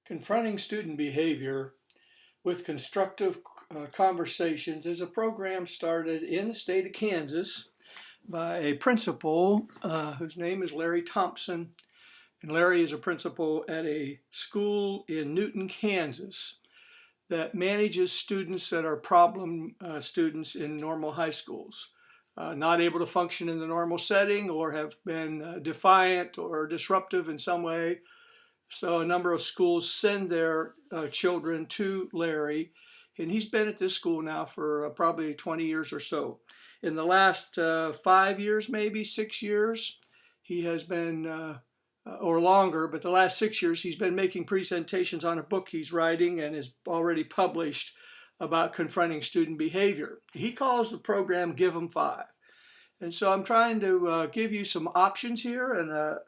Confronting Student Behavior with Constructive Conversations is a program started in the state of Kansas by a principal whose name is Larry Thompson. And Larry is a principal at a school in Newton, Kansas that manages students that are problem students in normal high schools. Not able to function in the normal setting or have been defiant or disruptive in some way. So a number of schools send their children to Larry, and he's been at this school now for probably 20 years or so. In the last 5 years, maybe 6 years, he has been, or longer, but the last 6 years, he's been making presentations on a book he's writing and is already published about confronting student behavior. He calls the program Give 'em 5. And so I'm trying to give you some options here and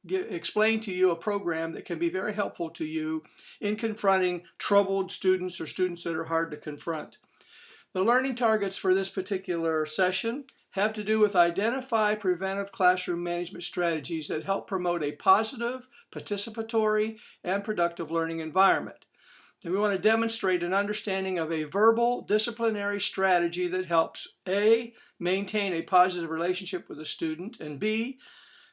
explain to you a program that can be very helpful to you in confronting troubled students or students that are hard to confront. The learning targets for this particular session have to do with identify preventive classroom management strategies that help promote a positive, participatory, and productive learning environment. And we want to demonstrate an understanding of a verbal disciplinary strategy that helps A, maintain a positive relationship with the student, and B,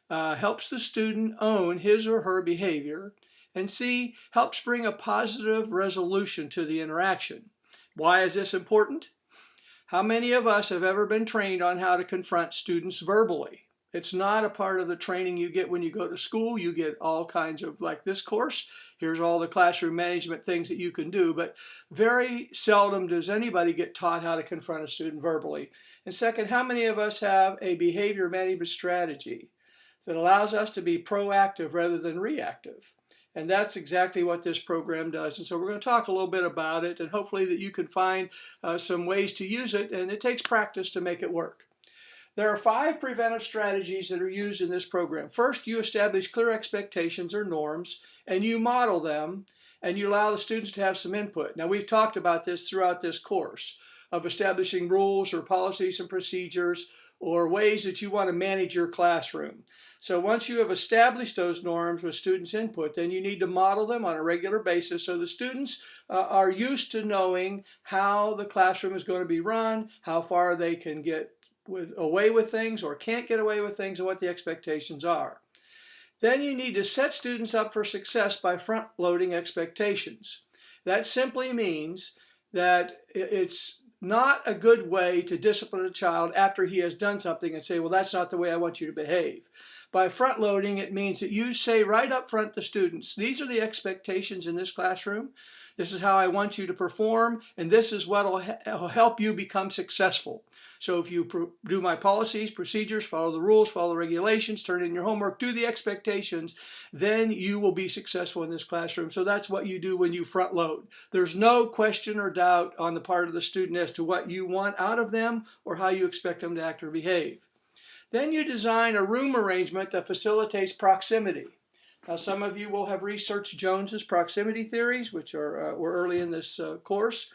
helps the student own his or her behavior, and C, helps bring a positive resolution to the interaction. Why is this important? How many of us have ever been trained on how to confront students verbally? It's not a part of the training you get when you go to school. You get all kinds of, like this course, here's all the classroom management things that you can do, but very seldom does anybody get taught how to confront a student verbally. And second, how many of us have a behavior management strategy that allows us to be proactive rather than reactive? And that's exactly what this program does. And so we're going to talk a little bit about it, and hopefully that you can find some ways to use it, and it takes practice to make it work. There are 5 preventive strategies that are used in this program. First, you establish clear expectations or norms, and you model them, and you allow the students to have some input. Now, we've talked about this throughout this course of establishing rules or policies and procedures or ways that you want to manage your classroom. So once you have established those norms with students' input, then you need to model them on a regular basis so the students are used to knowing how the classroom is going to be run, how far they can get away with things or can't get away with things, and what the expectations are. Then you need to set students up for success by front-loading expectations. That simply means that it's not a good way to discipline a child after he has done something and say, well, that's not the way I want you to behave. By front loading, it means that you say right up front to students, these are the expectations in this classroom. This is how I want you to perform, and this is what will help you become successful. So if you do my policies, procedures, follow the rules, follow the regulations, turn in your homework, do the expectations, then you will be successful in this classroom. So that's what you do when you front load. There's no question or doubt on the part of the student as to what you want out of them or how you expect them to act or behave. Then you design a room arrangement that facilitates proximity. Now, some of you will have researched Jones's proximity theories, which were early in this course.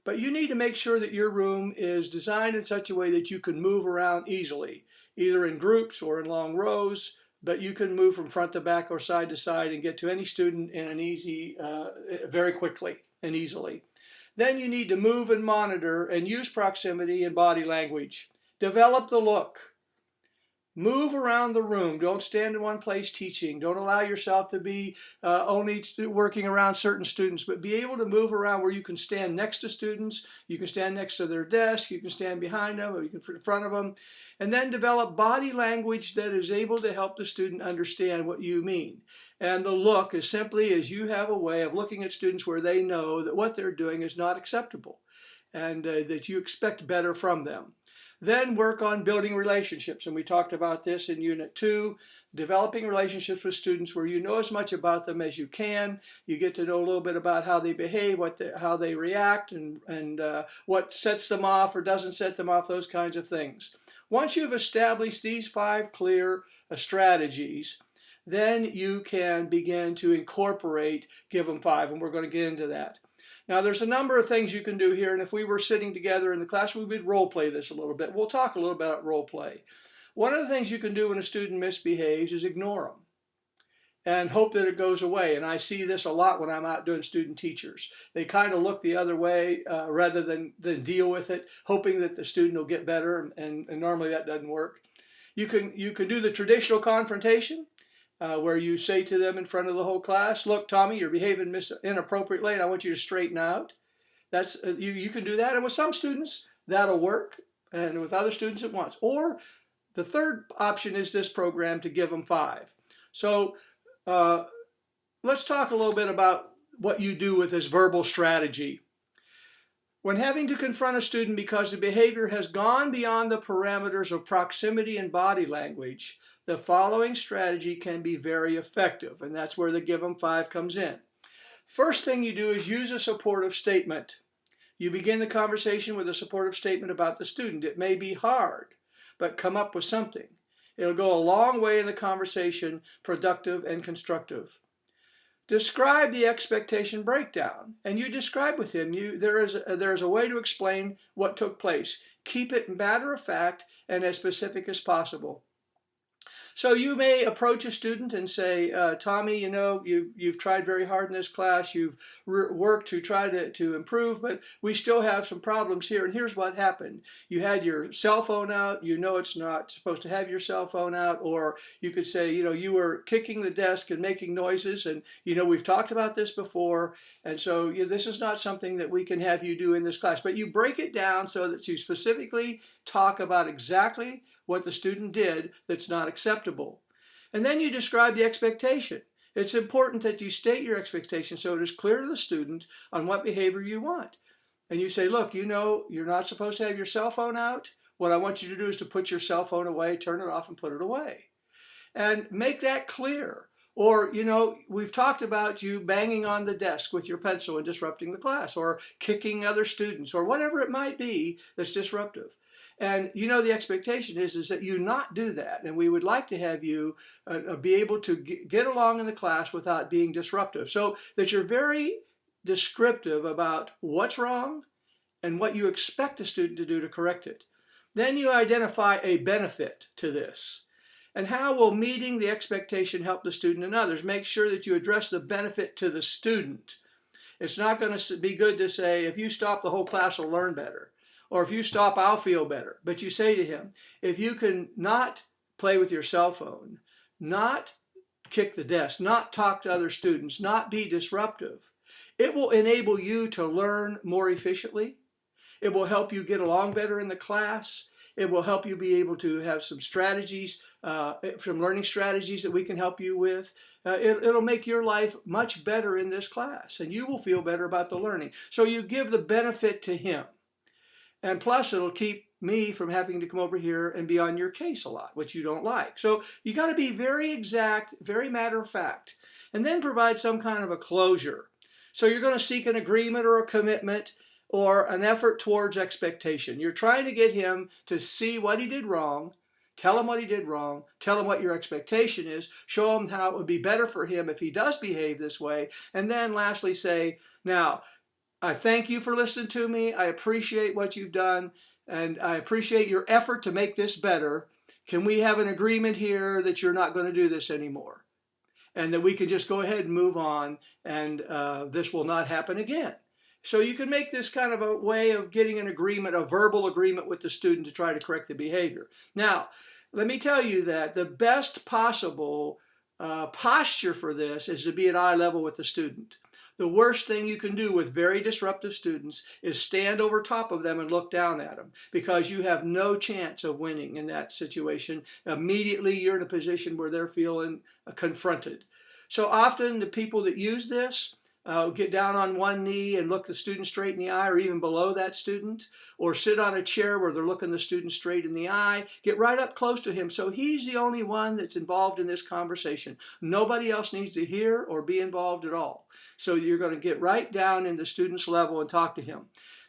But you need to make sure that your room is designed in such a way that you can move around easily, either in groups or in long rows, but you can move from front to back or side to side and get to any student in an very quickly and easily. Then you need to move and monitor and use proximity and body language. Develop the look. Move around the room. Don't stand in one place teaching. Don't allow yourself to be only working around certain students, but be able to move around where you can stand next to students, you can stand next to their desk, you can stand behind them, or you can in front of them, and then develop body language that is able to help the student understand what you mean. And the look is simply as you have a way of looking at students where they know that what they're doing is not acceptable and that you expect better from them. Then work on building relationships, and we talked about this in Unit 2, developing relationships with students where you know as much about them as you can. You get to know a little bit about how they behave, how they react, and what sets them off or doesn't set them off, those kinds of things. Once you've established these 5 clear strategies, then you can begin to incorporate Give 'em 5, and we're going to get into that. Now, there's a number of things you can do here, and if we were sitting together in the classroom, we would role play this a little bit. We'll talk a little bit about role play. One of the things you can do when a student misbehaves is ignore them. and hope that it goes away. And I see this a lot when I'm out doing student teachers. They kind of look the other way rather than deal with it, hoping that the student will get better, and normally that doesn't work. You can do the traditional confrontation, where you say to them in front of the whole class, look, Tommy, you're behaving inappropriately, and I want you to straighten out. That's you can do that, and with some students that'll work, and with other students it won't. Or the third option is this program to give them 5. So let's talk a little bit about what you do with this verbal strategy. When having to confront a student because the behavior has gone beyond the parameters of proximity and body language, the following strategy can be very effective, and that's where the give them 5 comes in. First thing you do is use a supportive statement. You begin the conversation with a supportive statement about the student. It may be hard, but come up with something. It'll go a long way in the conversation, productive and constructive. Describe the expectation breakdown, and you describe with him. There is a way to explain what took place. Keep it matter of fact and as specific as possible. So you may approach a student and say, Tommy, you know, you've tried very hard in this class. You've worked to try to improve, but we still have some problems here. And here's what happened. You had your cell phone out. You know it's not supposed to have your cell phone out. Or you could say, you know, you were kicking the desk and making noises. And, you know, we've talked about this before. And so this is not something that we can have you do in this class. But you break it down so that you specifically talk about exactly what the student did that's not acceptable. And then you describe the expectation. It's important that you state your expectation so it is clear to the student on what behavior you want. And you say, look, you know, you're not supposed to have your cell phone out. What I want you to do is to put your cell phone away, turn it off, and put it away. And make that clear. Or, you know, we've talked about you banging on the desk with your pencil and disrupting the class, or kicking other students, or whatever it might be that's disruptive. And you know the expectation is that you not do that. And we would like to have you be able to get along in the class without being disruptive. So that you're very descriptive about what's wrong and what you expect the student to do to correct it. Then you identify a benefit to this. And how will meeting the expectation help the student and others? Make sure that you address the benefit to the student. It's not going to be good to say, if you stop, the whole class will learn better. Or if you stop, I'll feel better. But you say to him, if you can not play with your cell phone, not kick the desk, not talk to other students, not be disruptive, it will enable you to learn more efficiently. It will help you get along better in the class. It will help you be able to have some strategies, some learning strategies that we can help you with. It'll make your life much better in this class, and you will feel better about the learning. So you give the benefit to him. And plus, it'll keep me from having to come over here and be on your case a lot, which you don't like. So you got to be very exact, very matter of fact, and then provide some kind of a closure. So you're going to seek an agreement or a commitment or an effort towards expectation. You're trying to get him to see what he did wrong, tell him what he did wrong, tell him what your expectation is, show him how it would be better for him if he does behave this way, and then lastly say, now, I thank you for listening to me. I appreciate what you've done, and I appreciate your effort to make this better. Can we have an agreement here that you're not going to do this anymore? And that we can just go ahead and move on, and this will not happen again. So you can make this kind of a way of getting an agreement, a verbal agreement with the student to try to correct the behavior. Now, let me tell you that the best possible posture for this is to be at eye level with the student. The worst thing you can do with very disruptive students is stand over top of them and look down at them, because you have no chance of winning in that situation. Immediately you're in a position where they're feeling confronted. So often the people that use this get down on one knee and look the student straight in the eye, or even below that student, or sit on a chair where they're looking the student straight in the eye. Get right up close to him so he's the only one that's involved in this conversation. Nobody else needs to hear or be involved at all. So you're going to get right down in the student's level and talk to him.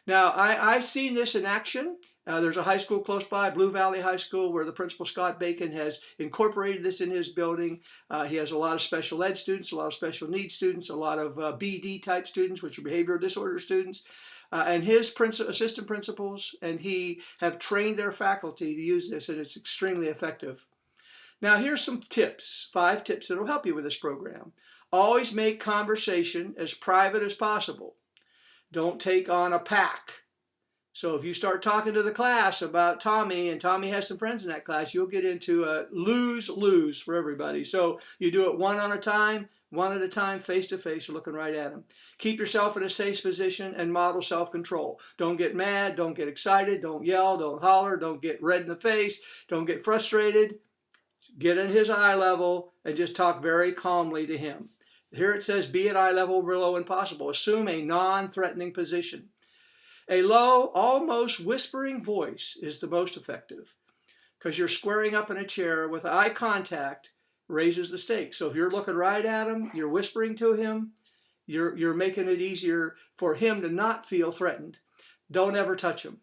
Now, I've seen this in action. There's a high school close by, Blue Valley High School, where the principal, Scott Bacon, has incorporated this in his building. He has a lot of special ed students, a lot of special needs students, a lot of BD type students, which are behavioral disorder students. And his assistant principals and he have trained their faculty to use this, and it's extremely effective. Now here's some tips, 5 tips that will help you with this program. Always make conversation as private as possible. Don't take on a pack. So if you start talking to the class about Tommy, and Tommy has some friends in that class, you'll get into a lose-lose for everybody. So you do it one at a time, face to face, looking right at them. Keep yourself in a safe position and model self-control. Don't get mad, don't get excited, don't yell, don't holler, don't get red in the face, don't get frustrated. Get in his eye level and just talk very calmly to him. Here it says be at eye level below when possible. Assume a non-threatening position. A low, almost whispering voice is the most effective because you're squaring up in a chair with eye contact raises the stakes. So if you're looking right at him, you're whispering to him, you're making it easier for him to not feel threatened. Don't ever touch him.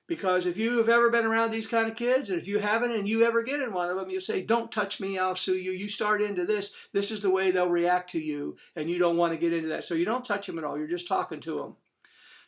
Because if you have ever been around these kind of kids, and if you haven't and you ever get in one of them, you say, don't touch me, I'll sue you. You start into this is the way they'll react to you, and you don't want to get into that. So you don't touch them at all, you're just talking to them.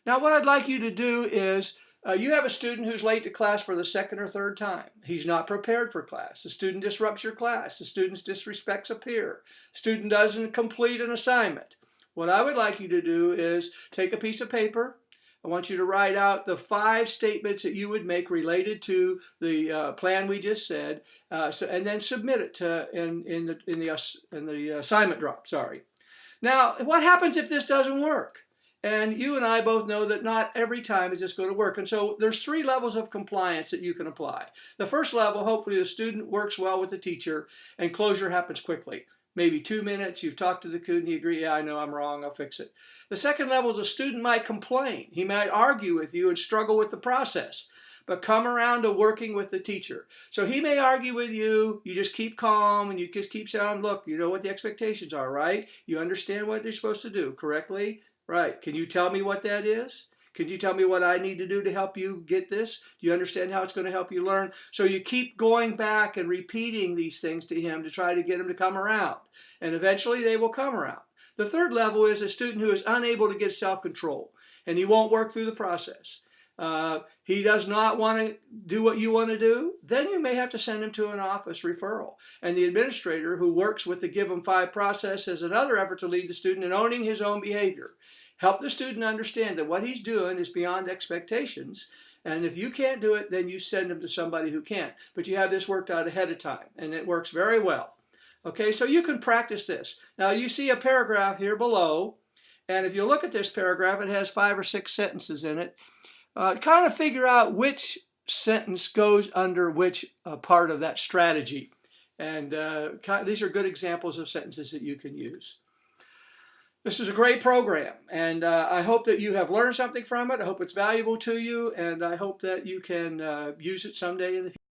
Now what I'd like you to do is, you have a student who's late to class for the 2nd or 3rd time. He's not prepared for class. The student disrupts your class. The student disrespects a peer. The student doesn't complete an assignment. What I would like you to do is take a piece of paper. I want you to write out the 5 statements that you would make related to the plan we just said, and then submit it in the assignment drop. Sorry. Now, what happens if this doesn't work? And you and I both know that not every time is this going to work. And so there's 3 levels of compliance that you can apply. The first level, hopefully the student works well with the teacher and closure happens quickly. Maybe 2 minutes, you've talked to the student, he agrees, yeah, I know I'm wrong, I'll fix it. The second level is a student might complain. He might argue with you and struggle with the process, but come around to working with the teacher. So he may argue with you, you just keep calm and you just keep saying, look, you know what the expectations are, right? You understand what they're supposed to do correctly? Right. Can you tell me what that is? Can you tell me what I need to do to help you get this? Do you understand how it's going to help you learn? So you keep going back and repeating these things to him to try to get him to come around. And eventually they will come around. The third level is a student who is unable to get self-control and he won't work through the process. He does not want to do what you want to do, then you may have to send him to an office referral. And the administrator who works with the Give 'em 5 process has another effort to lead the student in owning his own behavior. Help the student understand that what he's doing is beyond expectations. And if you can't do it, then you send him to somebody who can. But you have this worked out ahead of time, and it works very well. Okay, so you can practice this. Now you see a paragraph here below, and if you look at this paragraph, it has 5 or 6 sentences in it. Kind of figure out which sentence goes under which part of that strategy. And these are good examples of sentences that you can use. This is a great program, and I hope that you have learned something from it. I hope it's valuable to you, and I hope that you can use it someday in the future.